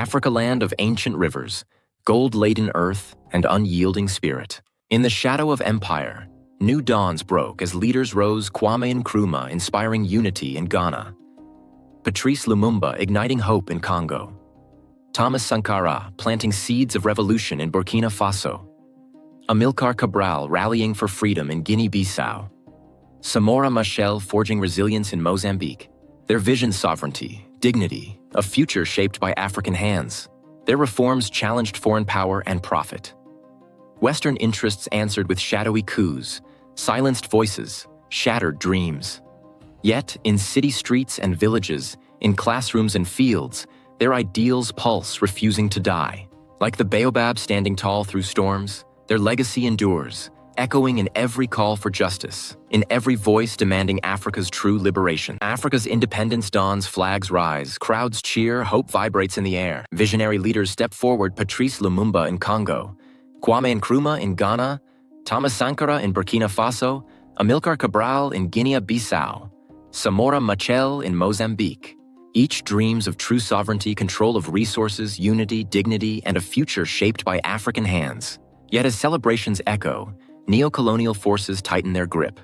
Africa, land of ancient rivers, gold-laden earth, and unyielding spirit. In the shadow of empire, new dawns broke as leaders rose. Kwame Nkrumah inspiring unity in Ghana, Patrice Lumumba igniting hope in Congo, Thomas Sankara planting seeds of revolution in Burkina Faso, Amilcar Cabral rallying for freedom in Guinea-Bissau, Samora Machel forging resilience in Mozambique. Their vision sovereignty, dignity, a future shaped by African hands. Their reforms challenged foreign power and profit. Western interests answered with shadowy coups, silenced voices, shattered dreams. Yet, in city streets and villages, in classrooms and fields, their ideals pulse, refusing to die. Like the baobab standing tall through storms, their legacy endures, echoing in every call for justice, in every voice demanding Africa's true liberation. Africa's independence dawns, flags rise, crowds cheer, hope vibrates in the air. Visionary leaders step forward: Patrice Lumumba in Congo, Kwame Nkrumah in Ghana, Thomas Sankara in Burkina Faso, Amilcar Cabral in Guinea-Bissau, Samora Machel in Mozambique. Each dreams of true sovereignty, control of resources, unity, dignity, and a future shaped by African hands. Yet as celebrations echo, neo-colonial forces tighten their grip.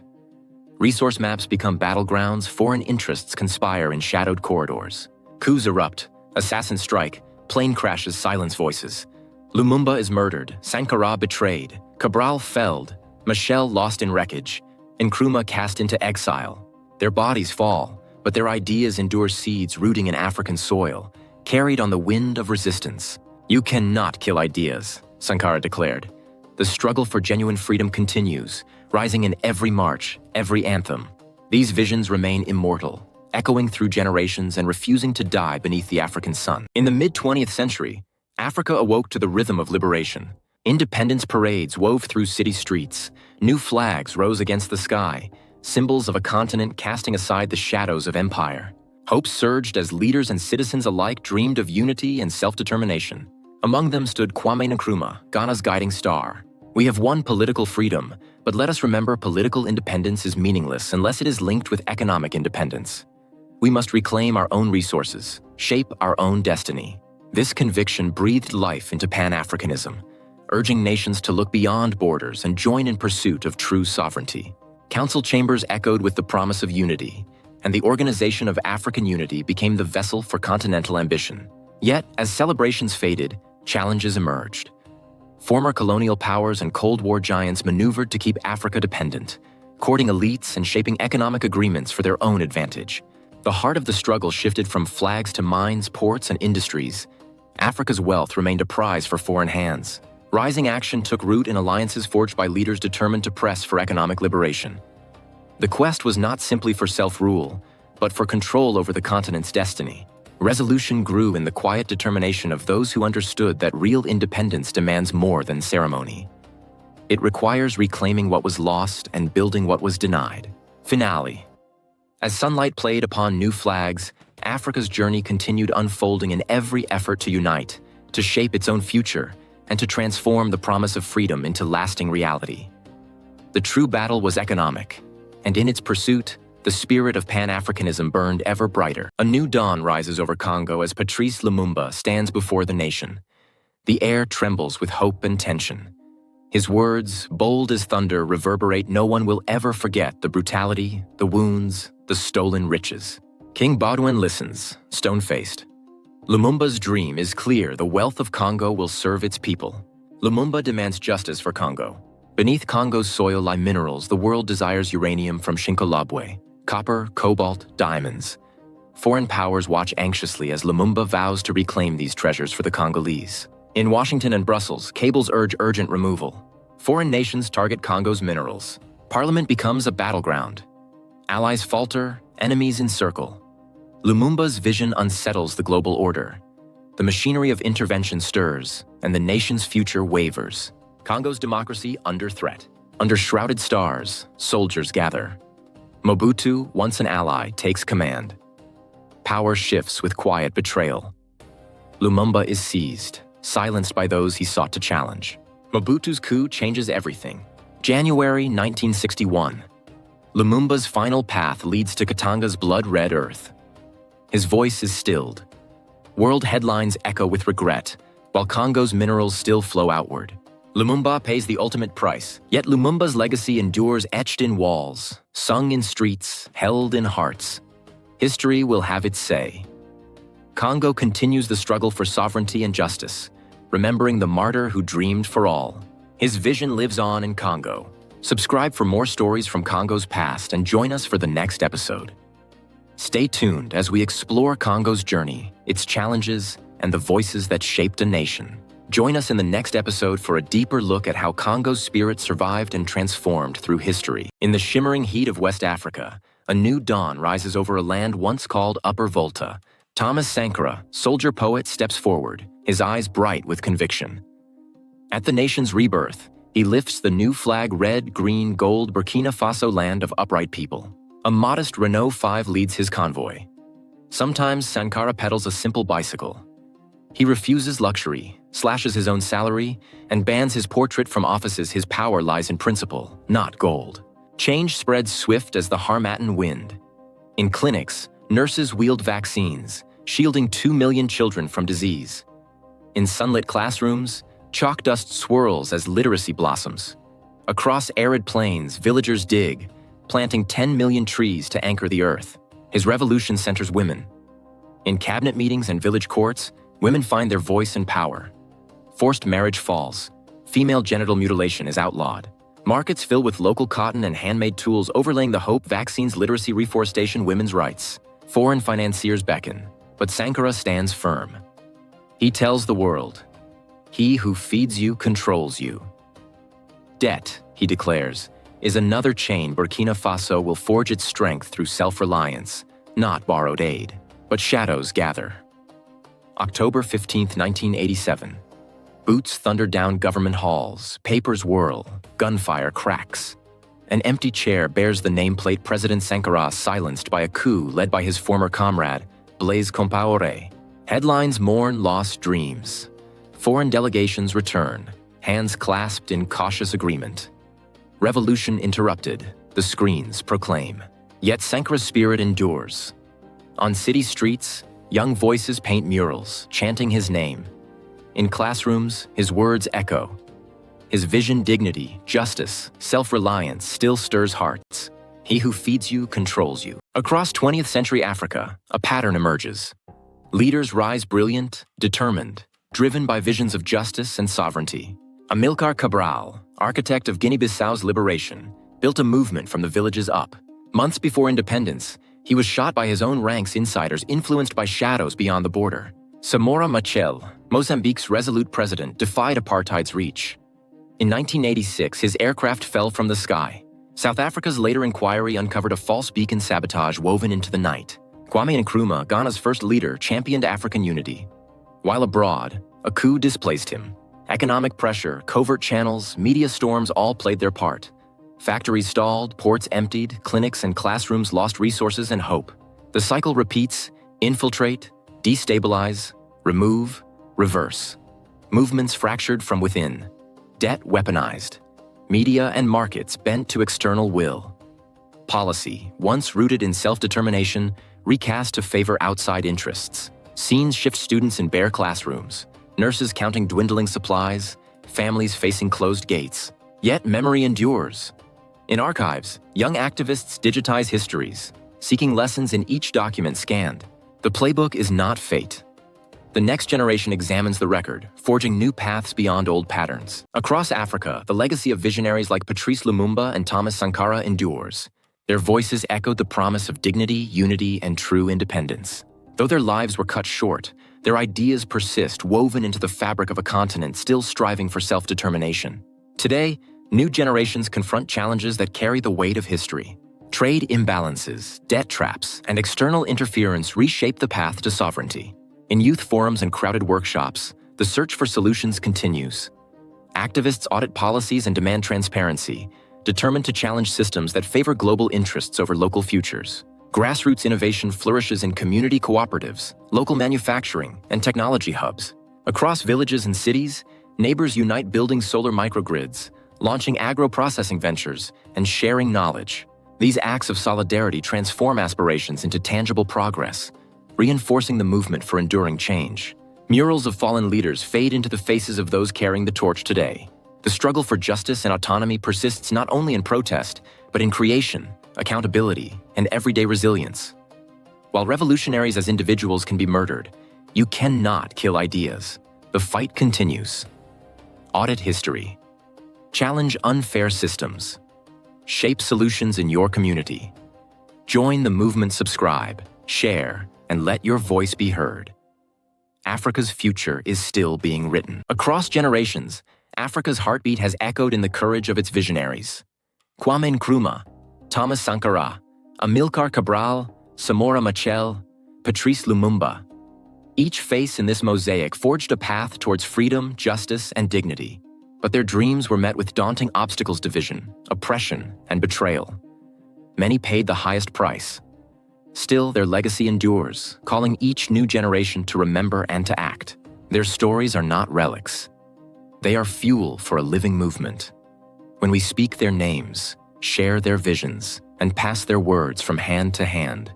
Resource maps become battlegrounds, foreign interests conspire in shadowed corridors. Coups erupt, assassins strike, plane crashes silence voices. Lumumba is murdered, Sankara betrayed, Cabral felled, Machel lost in wreckage, Nkrumah cast into exile. Their bodies fall, but their ideas endure, seeds rooting in African soil, carried on the wind of resistance. "You cannot kill ideas," Sankara declared. The struggle for genuine freedom continues, rising in every march, every anthem. These visions remain immortal, echoing through generations and refusing to die beneath the African sun. In the mid-20th century, Africa awoke to the rhythm of liberation. Independence parades wove through city streets. New flags rose against the sky, symbols of a continent casting aside the shadows of empire. Hope surged as leaders and citizens alike dreamed of unity and self-determination. Among them stood Kwame Nkrumah, Ghana's guiding star. "We have won political freedom, but let us remember political independence is meaningless unless it is linked with economic independence. We must reclaim our own resources, shape our own destiny." This conviction breathed life into Pan-Africanism, urging nations to look beyond borders and join in pursuit of true sovereignty. Council chambers echoed with the promise of unity, and the Organization of African Unity became the vessel for continental ambition. Yet, as celebrations faded, challenges emerged. Former colonial powers and Cold War giants maneuvered to keep Africa dependent, courting elites and shaping economic agreements for their own advantage. The heart of the struggle shifted from flags to mines, ports, and industries. Africa's wealth remained a prize for foreign hands. Rising action took root in alliances forged by leaders determined to press for economic liberation. The quest was not simply for self-rule, but for control over the continent's destiny. Resolution grew in the quiet determination of those who understood that real independence demands more than ceremony. It requires reclaiming what was lost and building what was denied. Finale. As sunlight played upon new flags, Africa's journey continued unfolding in every effort to unite, to shape its own future, and to transform the promise of freedom into lasting reality. The true battle was economic, and in its pursuit, the spirit of Pan-Africanism burned ever brighter. A new dawn rises over Congo as Patrice Lumumba stands before the nation. The air trembles with hope and tension. His words, bold as thunder, reverberate. No one will ever forget the brutality, the wounds, the stolen riches. King Baudouin listens, stone-faced. Lumumba's dream is clear: the wealth of Congo will serve its people. Lumumba demands justice for Congo. Beneath Congo's soil lie minerals the world desires: uranium from Shinkolobwe, copper, cobalt, diamonds. Foreign powers watch anxiously as Lumumba vows to reclaim these treasures for the Congolese. In Washington and Brussels, cables urge urgent removal. Foreign nations target Congo's minerals. Parliament becomes a battleground. Allies falter, enemies encircle. Lumumba's vision unsettles the global order. The machinery of intervention stirs, and the nation's future wavers. Congo's democracy under threat. Under shrouded stars, soldiers gather. Mobutu, once an ally, takes command. Power shifts with quiet betrayal. Lumumba is seized, silenced by those he sought to challenge. Mobutu's coup changes everything. January 1961. Lumumba's final path leads to Katanga's blood-red earth. His voice is stilled. World headlines echo with regret, while Congo's minerals still flow outward. Lumumba pays the ultimate price, yet Lumumba's legacy endures etched in walls, sung in streets, held in hearts. History will have its say. Congo continues the struggle for sovereignty and justice, remembering the martyr who dreamed for all. His vision lives on in Congo. Subscribe for more stories from Congo's past and join us for the next episode. Stay tuned as we explore Congo's journey, its challenges, and the voices that shaped a nation. Join us in the next episode for a deeper look at how Congo's spirit survived and transformed through history. In the shimmering heat of West Africa, a new dawn rises over a land once called Upper Volta. Thomas Sankara, soldier-poet, steps forward, his eyes bright with conviction. At the nation's rebirth, he lifts the new flag red, green, gold Burkina Faso land of upright people. A modest Renault 5 leads his convoy. Sometimes Sankara pedals a simple bicycle. He refuses luxury, slashes his own salary, and bans his portrait from offices. His power lies in principle, not gold. Change spreads swift as the Harmattan wind. In clinics, nurses wield vaccines, shielding 2 million children from disease. In sunlit classrooms, chalk dust swirls as literacy blossoms. Across arid plains, villagers dig, planting 10 million trees to anchor the earth. His revolution centers women. In cabinet meetings and village courts, women find their voice and power. Forced marriage falls. Female genital mutilation is outlawed. Markets fill with local cotton and handmade tools overlaying the hope, vaccines, literacy, reforestation, women's rights. Foreign financiers beckon, but Sankara stands firm. He tells the world, "He who feeds you controls you." Debt, he declares, is another chain Burkina Faso will forge its strength through self-reliance, not borrowed aid, but shadows gather. October 15, 1987. Boots thunder down government halls, papers whirl, gunfire cracks. An empty chair bears the nameplate President Sankara silenced by a coup led by his former comrade, Blaise Compaoré. Headlines mourn lost dreams. Foreign delegations return, hands clasped in cautious agreement. Revolution interrupted, the screens proclaim. Yet Sankara's spirit endures. On city streets, young voices paint murals, chanting his name. In classrooms, his words echo. His vision, dignity, justice, self-reliance still stirs hearts. He who feeds you controls you. Across 20th century Africa, a pattern emerges. Leaders rise brilliant, determined, driven by visions of justice and sovereignty. Amilcar Cabral, architect of Guinea-Bissau's liberation, built a movement from the villages up. Months before independence, he was shot by his own ranks, insiders influenced by shadows beyond the border. Samora Machel, Mozambique's resolute president, defied apartheid's reach. In 1986, his aircraft fell from the sky. South Africa's later inquiry uncovered a false beacon sabotage woven into the night. Kwame Nkrumah, Ghana's first leader, championed African unity. While abroad, a coup displaced him. Economic pressure, covert channels, media storms all played their part. Factories stalled, ports emptied, clinics and classrooms lost resources and hope. The cycle repeats: infiltrate, destabilize, remove, reverse. Movements fractured from within. Debt weaponized. Media and markets bent to external will. Policy, once rooted in self-determination, recast to favor outside interests. Scenes shift: students in bare classrooms, nurses counting dwindling supplies, families facing closed gates. Yet memory endures. In archives, young activists digitize histories, seeking lessons in each document scanned. The playbook is not fate. The next generation examines the record, forging new paths beyond old patterns. Across Africa, the legacy of visionaries like Patrice Lumumba and Thomas Sankara endures. Their voices echoed the promise of dignity, unity, and true independence. Though their lives were cut short, their ideas persist, woven into the fabric of a continent still striving for self-determination. Today, new generations confront challenges that carry the weight of history. Trade imbalances, debt traps, and external interference reshape the path to sovereignty. In youth forums and crowded workshops, the search for solutions continues. Activists audit policies and demand transparency, determined to challenge systems that favor global interests over local futures. Grassroots innovation flourishes in community cooperatives, local manufacturing, and technology hubs. Across villages and cities, neighbors unite building solar microgrids, launching agro-processing ventures, and sharing knowledge. These acts of solidarity transform aspirations into tangible progress, reinforcing the movement for enduring change. Murals of fallen leaders fade into the faces of those carrying the torch today. The struggle for justice and autonomy persists not only in protest, but in creation, accountability, and everyday resilience. While revolutionaries as individuals can be murdered, you cannot kill ideas. The fight continues. Audit history. Challenge unfair systems. Shape solutions in your community. Join the movement, subscribe, share, and let your voice be heard. Africa's future is still being written. Across generations, Africa's heartbeat has echoed in the courage of its visionaries. Kwame Nkrumah, Thomas Sankara, Amilcar Cabral, Samora Machel, Patrice Lumumba. Each face in this mosaic forged a path towards freedom, justice, and dignity. But their dreams were met with daunting obstacles: division, oppression, and betrayal. Many paid the highest price. Still, their legacy endures, calling each new generation to remember and to act. Their stories are not relics. They are fuel for a living movement. When we speak their names, share their visions, and pass their words from hand to hand,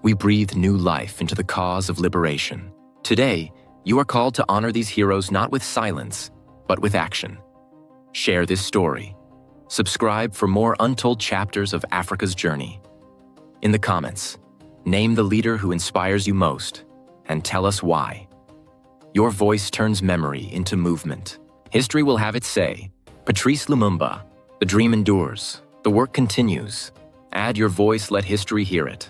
we breathe new life into the cause of liberation. Today, you are called to honor these heroes not with silence, but with action. Share this story. Subscribe for more untold chapters of Africa's journey. In the comments, name the leader who inspires you most, and tell us why. Your voice turns memory into movement. History will have its say. Patrice Lumumba, the dream endures, the work continues. Add your voice, let history hear it.